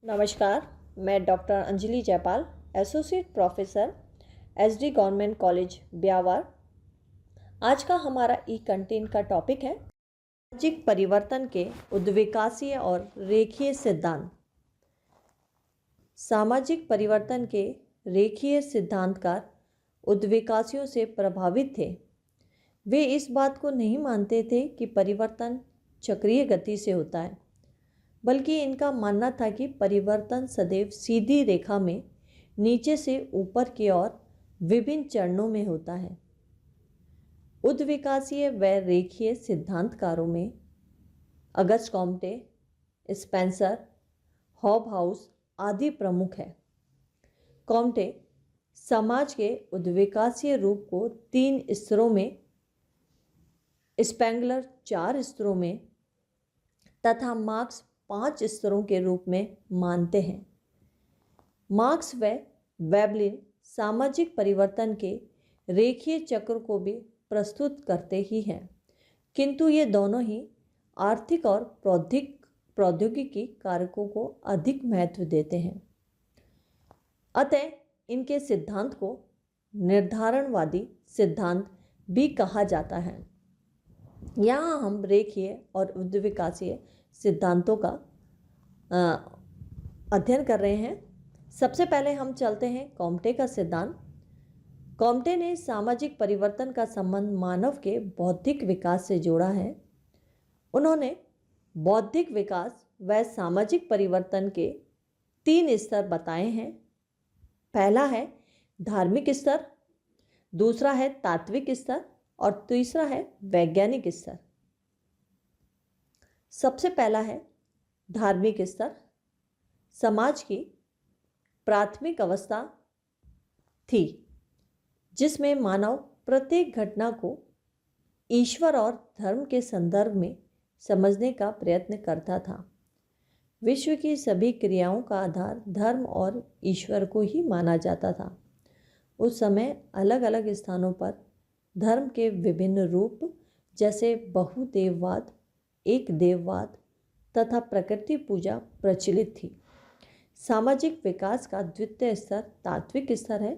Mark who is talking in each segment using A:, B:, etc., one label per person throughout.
A: नमस्कार। मैं doctor Anjali Jaipal, associate professor SD government college Beawar. आज का हमारा ई कंटेंट का टॉपिक है सामाजिक परिवर्तन के उद्विकासीय और रेखीय सिद्धांत। सामाजिक परिवर्तन के रेखीय सिद्धांतकार उद्विकासियों से प्रभावित थे। वे इस बात को नहीं मानते थे कि परिवर्तन चक्रीय गति से होता है, बल्कि इनका मानना था कि परिवर्तन सदैव सीधी रेखा में नीचे से ऊपर की ओर विभिन्न चरणों में होता है। उद्विकासीय व रेखीय सिद्धांतकारों में अगस्ट कॉम्टे, स्पेंसर, हॉबहाउस आदि प्रमुख है। कॉम्टे समाज के उद्विकासीय रूप को 3 स्तरों में, स्पेंगलर 4 स्तरों में तथा मार्क्स 5 स्तरों के रूप में मानते हैं। मार्क्स व वेबलिन सामाजिक परिवर्तन के रेखीय चक्र को भी प्रस्तुत करते ही हैं, किंतु ये दोनों ही आर्थिक और प्रौद्योगिकी कारकों को अधिक महत्व देते हैं। अतः इनके सिद्धांत को निर्धारणवादी सिद्धांत भी कहा जाता है। यहाँ हम रेखीय और उद्विकासीय सिद्धांतों का अध्ययन कर रहे हैं। सबसे पहले हम चलते हैं कॉम्टे का सिद्धांत। कॉम्टे ने सामाजिक परिवर्तन का संबंध मानव के बौद्धिक विकास से जोड़ा है। उन्होंने बौद्धिक विकास व सामाजिक परिवर्तन के 3 स्तर बताए हैं। पहला है धार्मिक स्तर, दूसरा है तात्विक स्तर और तीसरा है वैज्ञानिक स्तर। सबसे पहला है धार्मिक स्तर। समाज की प्राथमिक अवस्था थी जिसमें मानव प्रत्येक घटना को ईश्वर और धर्म के संदर्भ में समझने का प्रयत्न करता था। विश्व की सभी क्रियाओं का आधार धर्म और ईश्वर को ही माना जाता था। उस समय अलग अलग स्थानों पर धर्म के विभिन्न रूप जैसे बहुदेववाद, एक देववाद तथा प्रकृति पूजा प्रचलित थी। सामाजिक विकास का द्वितीय स्तर तात्विक स्तर है,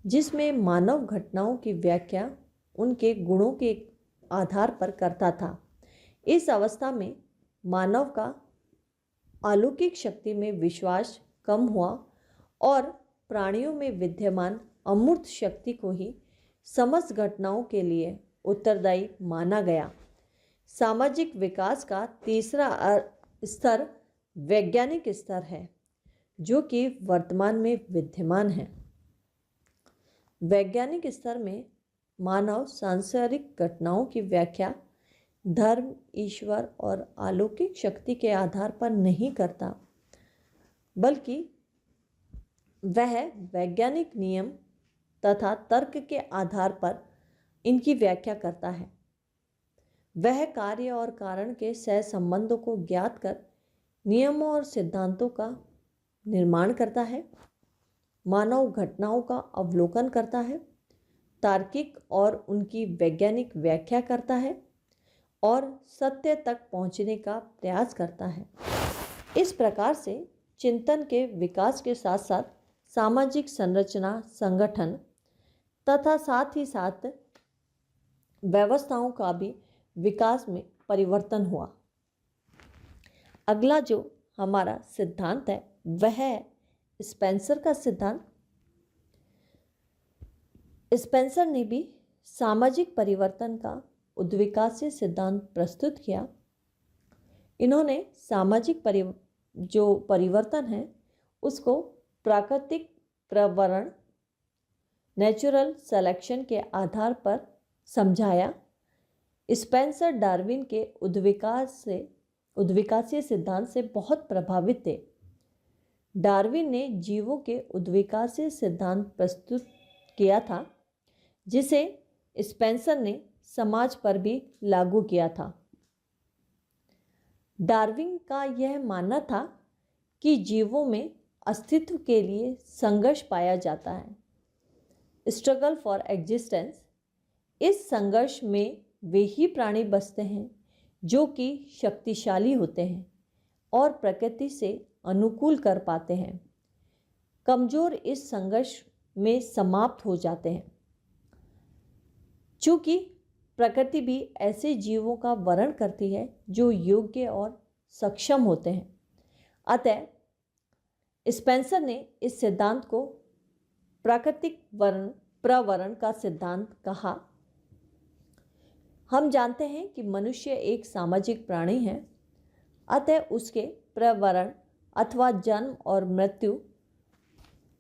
A: जिसमें मानव घटनाओं की व्याख्या उनके गुणों के आधार पर करता था। इस अवस्था में मानव का अलौकिक शक्ति में विश्वास कम हुआ और प्राणियों में विद्यमान अमूर्त शक्ति को ही समस्त घटनाओं के लिए उत्तरदायी माना गया। सामाजिक विकास का तीसरा स्तर वैज्ञानिक स्तर है, जो कि वर्तमान में विद्यमान है। वैज्ञानिक स्तर में मानव सांसारिक घटनाओं की व्याख्या धर्म, ईश्वर और अलौकिक शक्ति के आधार पर नहीं करता, बल्कि वह वैज्ञानिक नियम तथा तर्क के आधार पर इनकी व्याख्या करता है। वह कार्य और कारण के सहसंबंधों को ज्ञात कर नियमों और सिद्धांतों का निर्माण करता है, मानव घटनाओं का अवलोकन करता है, तार्किक और उनकी वैज्ञानिक व्याख्या करता है और सत्य तक पहुंचने का प्रयास करता है। इस प्रकार से चिंतन के विकास के साथ साथ सामाजिक संरचना, संगठन तथा साथ ही साथ व्यवस्थाओं का भी विकास में परिवर्तन हुआ। अगला जो हमारा सिद्धांत है वह है स्पेंसर का सिद्धांत। स्पेंसर ने भी सामाजिक परिवर्तन का उद्विकासीय सिद्धांत प्रस्तुत किया। इन्होंने सामाजिक परिवर्तन है उसको प्राकृतिक प्रवरण नेचुरल सिलेक्शन के आधार पर समझाया। स्पेंसर डार्विन के उद्विकासीय सिद्धांत से बहुत प्रभावित थे। डार्विन ने जीवों के उद्विकासीय सिद्धांत प्रस्तुत किया था, जिसे स्पेंसर ने समाज पर भी लागू किया था। डार्विन का यह मानना था कि जीवों में अस्तित्व के लिए संघर्ष पाया जाता है, स्ट्रगल फॉर एग्जिस्टेंस। इस संघर्ष में वे ही प्राणी बसते हैं जो कि शक्तिशाली होते हैं और प्रकृति से अनुकूल कर पाते हैं, कमज़ोर इस संघर्ष में समाप्त हो जाते हैं। चूँकि प्रकृति भी ऐसे जीवों का वर्ण करती है जो योग्य और सक्षम होते हैं। अतः स्पेंसर ने इस सिद्धांत को प्राकृतिक प्रवरण का सिद्धांत कहा। हम जानते हैं कि मनुष्य एक सामाजिक प्राणी है, अतः उसके प्रवरण अथवा जन्म और मृत्यु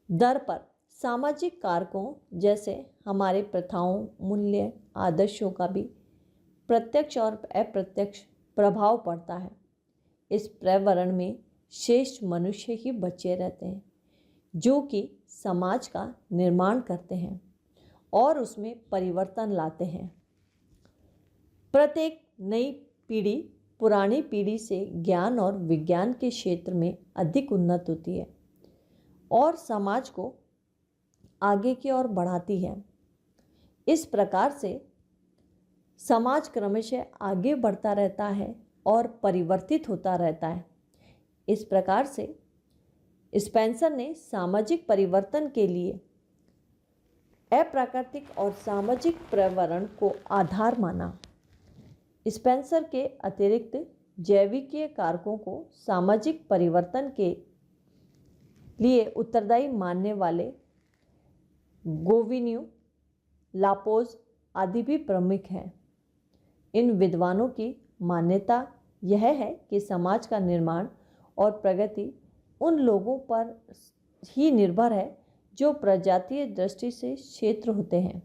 A: दर पर सामाजिक कारकों जैसे हमारे प्रथाओं, मूल्य, आदर्शों का भी प्रत्यक्ष और अप्रत्यक्ष प्रभाव पड़ता है। इस प्रवरण में शेष मनुष्य ही बचे रहते हैं जो कि समाज का निर्माण करते हैं और उसमें परिवर्तन लाते हैं। प्रत्येक नई पीढ़ी पुरानी पीढ़ी से ज्ञान और विज्ञान के क्षेत्र में अधिक उन्नत होती है और समाज को आगे की ओर बढ़ाती है। इस प्रकार से समाज क्रमशः आगे बढ़ता रहता है और परिवर्तित होता रहता है। इस प्रकार से स्पेंसर ने सामाजिक परिवर्तन के लिए अप्राकृतिक और सामाजिक प्रवरण को आधार माना। स्पेंसर के अतिरिक्त जैविकीय कारकों को सामाजिक परिवर्तन के लिए उत्तरदायी मानने वाले गोविन्यू, लापोज आदि भी प्रमुख हैं। इन विद्वानों की मान्यता यह है कि समाज का निर्माण और प्रगति उन लोगों पर ही निर्भर है जो प्रजातीय दृष्टि से क्षेत्र होते हैं।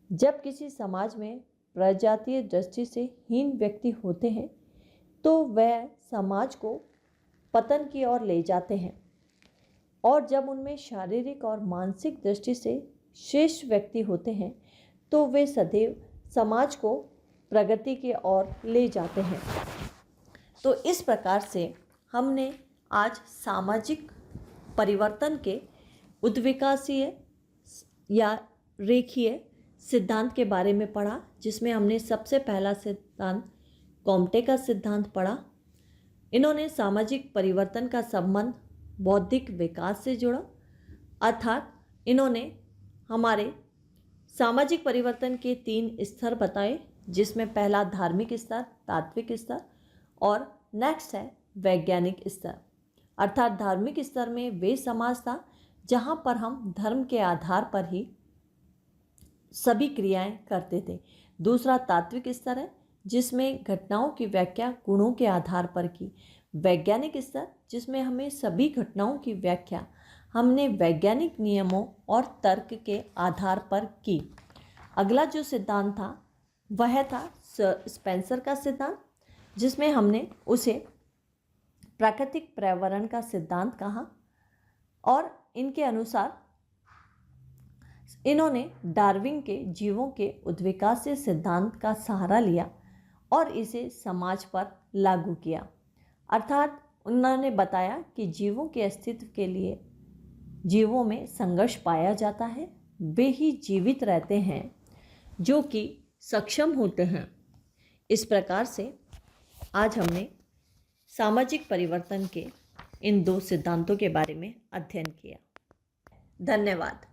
A: जब किसी समाज में प्रजातीय दृष्टि से हीन व्यक्ति होते हैं तो वह समाज को पतन की ओर ले जाते हैं, और जब उनमें शारीरिक और मानसिक दृष्टि से श्रेष्ठ व्यक्ति होते हैं तो वे सदैव समाज को प्रगति की ओर ले जाते हैं। तो इस प्रकार से हमने आज सामाजिक परिवर्तन के उद्विकासीय या रेखीय सिद्धांत के बारे में पढ़ा, जिसमें हमने सबसे पहला सिद्धांत कॉम्टे का सिद्धांत पढ़ा। इन्होंने सामाजिक परिवर्तन का संबंध बौद्धिक विकास से जोड़ा, अर्थात इन्होंने हमारे सामाजिक परिवर्तन के 3 स्तर बताए, जिसमें पहला धार्मिक स्तर, तात्विक स्तर और नेक्स्ट है वैज्ञानिक स्तर। अर्थात धार्मिक स्तर में वे समाज था जहाँ पर हम धर्म के आधार पर ही सभी क्रियाएं करते थे। दूसरा तात्विक स्तर है जिसमें घटनाओं की व्याख्या गुणों के आधार पर की। वैज्ञानिक स्तर जिसमें हमें सभी घटनाओं की व्याख्या हमने वैज्ञानिक नियमों और तर्क के आधार पर की। अगला जो सिद्धांत था वह था स्पेंसर का सिद्धांत, जिसमें हमने उसे प्राकृतिक पर्यावरण का सिद्धांत कहा, और इनके अनुसार इन्होंने डार्विन के जीवों के उद्विकासीय सिद्धांत का सहारा लिया और इसे समाज पर लागू किया। अर्थात उन्होंने बताया कि जीवों के अस्तित्व के लिए जीवों में संघर्ष पाया जाता है, वे ही जीवित रहते हैं जो कि सक्षम होते हैं। इस प्रकार से आज हमने सामाजिक परिवर्तन के इन 2 सिद्धांतों के बारे में अध्ययन किया। धन्यवाद।